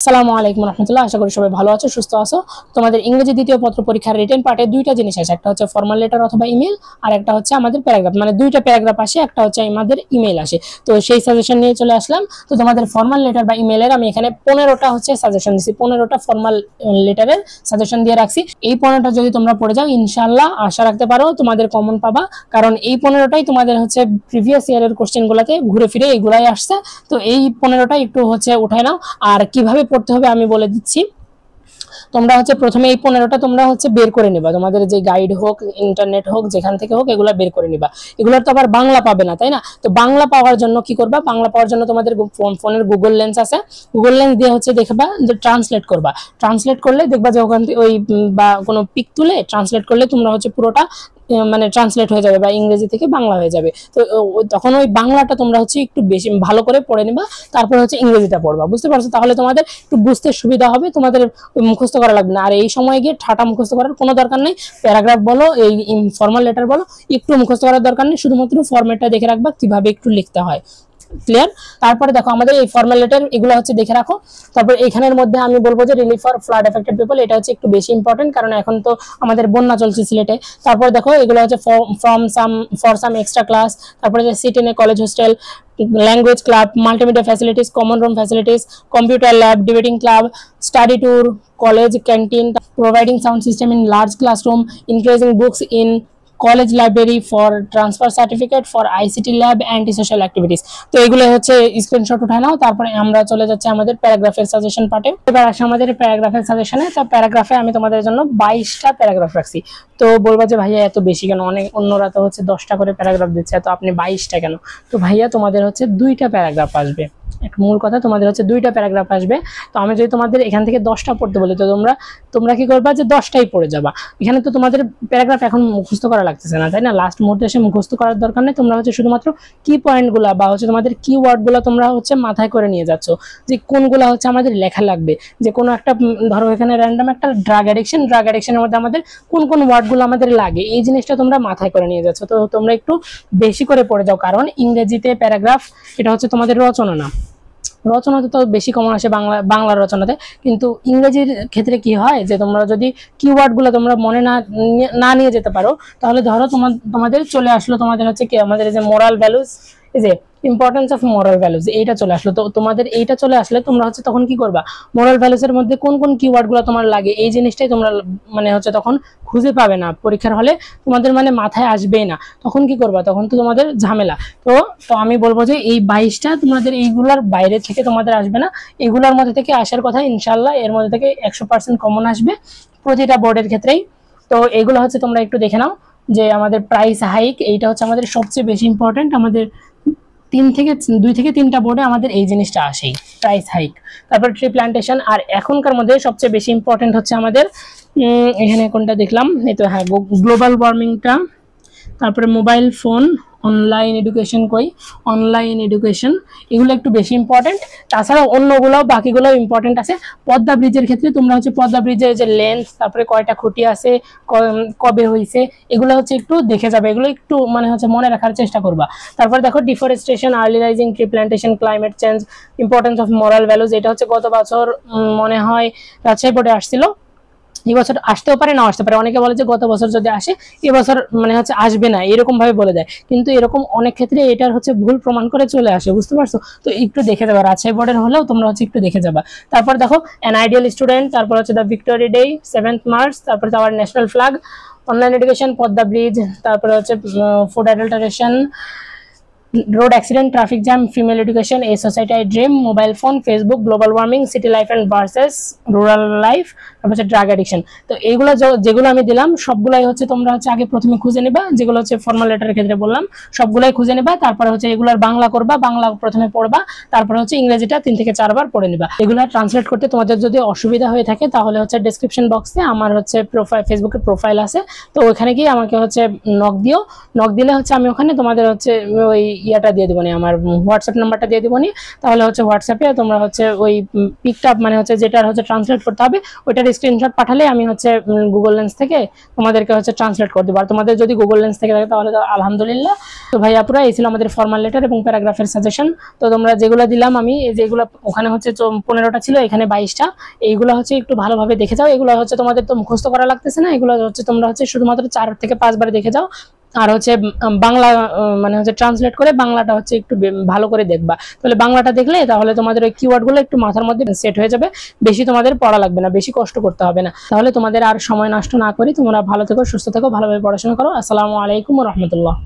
আসসালামু আলাইকুম রহমতুল্লাহ। আশা করি সবাই ভালো আছো, সুস্থ আছো। তোমাদের ইংরেজি দ্বিতীয় পত্র পরীক্ষার রিটেন পার্টে দুইটা জিনিস আছে, একটা হচ্ছে ফর্মাল লেটার অথবা ইমেল, আর একটা হচ্ছে আমাদের প্যারাগ্রাফ, মানে দুইটা প্যারাগ্রাফ আসে, একটা হচ্ছে আমাদের ইমেল আসে। তো সেই সাজেশন নিয়ে চলে আসলাম। তো তোমাদের ফর্মাল লেটার বা ইমেলের আমি এখানে 15টা হচ্ছে সাজেশন দিচ্ছি, 15টা ফর্মাল লেটারের সাজেশন দিয়ে রাখছি। এই 15টা যদি তোমরা পড়ে যাও ইনশাআল্লাহ আশা রাখতে পারো তোমাদের কমন পাবা, কারণ এই 15টাই তোমাদের হচ্ছে প্রিভিয়াস ইয়ারের কোশ্চেন গুলাতে ঘুরে ফিরে এগুলাই আসছে। তো এই 15টা একটু হচ্ছে উঠায় নাও। আর কিভাবে পড়তে হবে আমি বলে দিচ্ছি। তোমরা হচ্ছে প্রথমে এই 15টা তোমরা হচ্ছে বের করে নিবা, তোমাদের যে গাইড হোক, ইন্টারনেট হোক, যেখান থেকে হোক এগুলা বের করে নিবা। এগুলোর তো আবার বাংলা পাবে না, তাই না? তো বাংলা পাওয়ার জন্য কি করবা, বাংলা পাওয়ার জন্য তোমাদের ফোনের গুগল লেন্স আছে, গুগল লেন্স দিয়ে হচ্ছে দেখবা যে ট্রান্সলেট করবা। ট্রান্সলেট করলে দেখবা যে ওখান থেকে ওই বা কোনো পিক তুলে ট্রান্সলেট করলে তোমরা হচ্ছে পুরোটা মানে ট্রান্সলেট হয়ে যাবে বা ইংরেজি থেকে বাংলা হয়ে যাবে। তো তখন ওই বাংলাটা তোমরা হচ্ছে একটু বেশি ভালো করে পড়ে নিবা, তারপর হচ্ছে ইংরেজিটা পড়বা, বুঝতে পারছো? তাহলে তোমাদের একটু বুঝতে সুবিধা হবে, তোমাদের মুখস্থ করা লাগবে না। আর এই সময় গিয়ে ঠাটা মুখস্থ করার কোনো দরকার নেই। প্যারাগ্রাফ বলো, এই ফর্মাল লেটার বলো, একটু মুখস্থ করার দরকার নেই, শুধুমাত্র ফরম্যাটটা দেখে রাখবা কিভাবে একটু লিখতে হয়। ক্লিয়ার? তারপরে দেখো আমাদের এই ফর্মাল লেটার এগুলো হচ্ছে দেখে রাখো। তারপর এখানের মধ্যে আমি বলবো যে relief for flood affected people, এটা হচ্ছে একটু বেশি ইম্পর্টেন্ট, কারণ এখন তো আমাদের বন্যা চলছে সিলেটে। তারপর দেখো এগুলো হচ্ছে ফর সাম এক্সট্রা ক্লাস, তারপরে যে seat in a college hostel, language club, multimedia facilities, common room facilities, computer lab, debating club, study tour, college canteen, providing sound system in large classroom, increasing books in college library, for transfer certificate, for ICT lab, anti social activities. তো এগুলো হচ্ছে screenshot উঠায় নাও। তারপরে আমরা চলে যাচ্ছি আমাদের প্যারাগ্রাফের suggestion পার্টে। এবার আসে আমাদের প্যারাগ্রাফের সাজেশনে। তো প্যারাগ্রাফে আমি তোমাদের জন্য 22টা প্যারাগ্রাফ রাখছি। তো বলবা যে ভাইয়া এত বেশি কেন, অনেক অন্যরা তো হচ্ছে 10টা করে প্যারাগ্রাফ দিচ্ছে, তো আপনি 22টা কেন? তো ভাইয়া তোমাদের হচ্ছে 2টা প্যারাগ্রাফ আসবে, একটা মূল কথা, তোমাদের হচ্ছে 2টা প্যারাগ্রাফ আসবে। তো আমি যদি তোমাদের এখান থেকে 10টা পড়তে বলি, তো তোমরা কি করবা যে 10টাই পড়ে যাবা। এখানে তো তোমাদের প্যারাগ্রাফ এখন মুখস্থ করা লাগতেছে না, তাই না? লাস্ট মুহূর্তে এসে মুখস্থ করার দরকার নেই, তোমরা হচ্ছে শুধুমাত্র কি পয়েন্টগুলা বা হচ্ছে তোমাদের কিওয়ার্ডগুলো তোমরা হচ্ছে মাথায় করে নিয়ে যাচ্ছ, যে কোনগুলা হচ্ছে আমাদের লেখা লাগবে। যে কোনো একটা ধরো এখানে র্যান্ডম একটা ড্রাগ অ্যাডিকশনের মধ্যে আমাদের কোন কোন ওয়ার্ডগুলো আমাদের লাগে, এই জিনিসটা তোমরা মাথায় করে নিয়ে যাচ্ছ। তো তোমরা একটু বেশি করে পড়ে যাও, কারণ ইংরেজিতে প্যারাগ্রাফ এটা হচ্ছে তোমাদের রচনা না। রচনাতে তো বেশি কমন আসে বাংলা রচনাতে, কিন্তু ইংরেজির ক্ষেত্রে কি হয় যে তোমরা যদি কিওয়ার্ডগুলো তোমরা মনে না নিয়ে যেতে পারো, তাহলে ধরো তোমাদের চলে আসলো তোমাদের হচ্ছে কি আমাদের যে মোরাল ভ্যালুজ, এই যে ইম্পর্টেন্স অফ মোরাল ভ্যালুজ, এইটা চলে আসলো। তো তোমাদের এইটা চলে আসলে তোমরা হচ্ছে তখন কি করবা, মোরাল ভ্যালুজ এর মধ্যে কোন কোন কিওয়ার্ডগুলো তোমার লাগে এই জিনিসটাই তোমরা মানে হচ্ছে তখন খুঁজে পাবে না পরীক্ষার হলে, তোমাদের মানে মাথায় আসবেই না। তখন কি করবা, তখন তো তোমাদের ঝামেলা। তো আমি বলবো যে এই 22টা তোমাদের এইগুলার বাইরে থেকে তোমাদের আসবে না, এগুলোর মধ্যে থেকে আসার কথা ইনশাল্লাহ। এর মধ্যে থেকে 100% কমন আসবে প্রতিটা বোর্ডের ক্ষেত্রেই। তো এগুলো হচ্ছে তোমরা একটু দেখে নাও। যে আমাদের প্রাইস হাইক, এইটা হচ্ছে আমাদের সবচেয়ে বেশি ইম্পর্টেন্ট। আমাদের 2 থেকে 3টা বোর্ডে আমাদের এই জিনিসটা আসেই, প্রাইস হাইক। তারপর ট্রি প্ল্যান্টেশন, আর এখনকার মধ্যে সবচেয়ে বেশি ইম্পর্টেন্ট হচ্ছে আমাদের এখানে কোনটা দেখলাম, এই তো হ্যাঁ, গ্লোবাল ওয়ার্মিংটা। তারপরে mobile phone, online education, online education, এগুলো একটু বেশি ইম্পর্টেন্ট। তাছাড়া অন্যগুলো বাকিগুলো ইম্পর্টেন্ট আছে। পদ্মা ব্রিজের ক্ষেত্রে তোমরা হচ্ছে পদ্মা ব্রিজের যে লেন্থ, তারপরে কয়টা খুঁটি আছে, কবে হয়েছে, এগুলো হচ্ছে একটু দেখে যাবে, এগুলো একটু মানে হচ্ছে মনে রাখার চেষ্টা করবা। তারপর দেখো deforestation, early rising, tree plantation, climate change, importance of moral values, এটা হচ্ছে গত বছর মনে হয় রাজশাহী বোর্ডে আসছিল। এই বছর আসতেও পারে, না আসতে পারে। অনেকে বলে যে গত বছর যদি আসে এবছর মানে হচ্ছে আসবে না, এরকম ভাবে বলে দেয়, কিন্তু এরকম অনেক ক্ষেত্রে এটার হচ্ছে ভুল প্রমাণ করে চলে আসে, বুঝতে পারছো? তো একটু দেখে যাবা, রাজশাহী বোর্ডের হলেও তোমরা হচ্ছে একটু দেখে যাবা। তারপর দেখো অ্যান আইডিয়াল স্টুডেন্ট, তারপর হচ্ছে the victory day, 7th March, তারপর our national flag, online education, Padma bridge, তারপরে হচ্ছে food adulteration, road accident, traffic jam, female education, a society I dream, mobile phone, Facebook, global warming, city life and versus rural life, তারপর হচ্ছে drug addiction. তো এইগুলো যেগুলো আমি দিলাম সবগুলাই হচ্ছে তোমরা হচ্ছে আগে প্রথমে খুঁজে নিবা, যেগুলো হচ্ছে ফর্মাল লেটারের ক্ষেত্রে বললাম সবগুলাই খুঁজে নিবা। তারপরে হচ্ছে এগুলার বাংলা করবা, বাংলা প্রথমে পড়বা, তারপরে হচ্ছে ইংরেজিটা 3 থেকে 4 বার পড়ে নিবা। এগুলো ট্রান্সলেট করতে তোমাদের যদি অসুবিধা হয়ে থাকে তাহলে হচ্ছে ডেসক্রিপশন বক্সে আমার হচ্ছে ফেসবুকের প্রোফাইল আছে, তো ওখানে গিয়ে আমাকে হচ্ছে নক দিও। নক দিলে হচ্ছে আমি ওখানে তোমাদের হচ্ছে ওই ইয়াটা দিয়ে দিবনি, আমার হোয়াটসঅ্যাপ নাম্বারটা দিয়ে দিবনি। তাহলে হচ্ছে হোয়াটসঅ্যাপে তোমরা হচ্ছে ওই পিকটা মানে হচ্ছে যেটা হচ্ছে ট্রান্সলেট করতে হবে ওইটার স্ক্রিনশট পাঠালে আমি হচ্ছে গুগল লেন্স থেকে তোমাদেরকে হচ্ছে ট্রান্সলেট করে দেবো। আর তোমাদের যদি গুগল লেন্স থেকে থাকে তাহলে তো আলহামদুলিল্লাহ। তো ভাই আপুরা এই ছিল আমাদের ফর্মাল লেটার এবং প্যারাগ্রাফের সাজেশন। তো তোমরা যেগুলো দিলাম আমি, যেগুলো ওখানে হচ্ছে 15টা ছিল, এখানে 22টা, এইগুলো হচ্ছে একটু ভালোভাবে দেখে যাও। এগুলো হচ্ছে তোমাদের তো মুখস্থ করা লাগতেছে না, এগুলো হচ্ছে তোমরা হচ্ছে শুধুমাত্র 4 থেকে 5 বার দেখে যাও। আর হচ্ছে বাংলা মানে হচ্ছে ট্রান্সলেট করে বাংলাটা হচ্ছে একটু ভালো করে দেখবা। তাহলে বাংলাটা দেখলে তাহলে তোমাদের ওই কিওয়ার্ডগুলো একটু মাথার মধ্যে সেট হয়ে যাবে, বেশি তোমাদের পড়া লাগবে না, বেশি কষ্ট করতে হবে না। তাহলে তোমাদের আর সময় নষ্ট না করি তোমরা ভালো থেকো, সুস্থ থেকো, ভালোভাবে পড়াশোনা করো। আসসালামু আলাইকুম ওয়া রাহমাতুল্লাহ।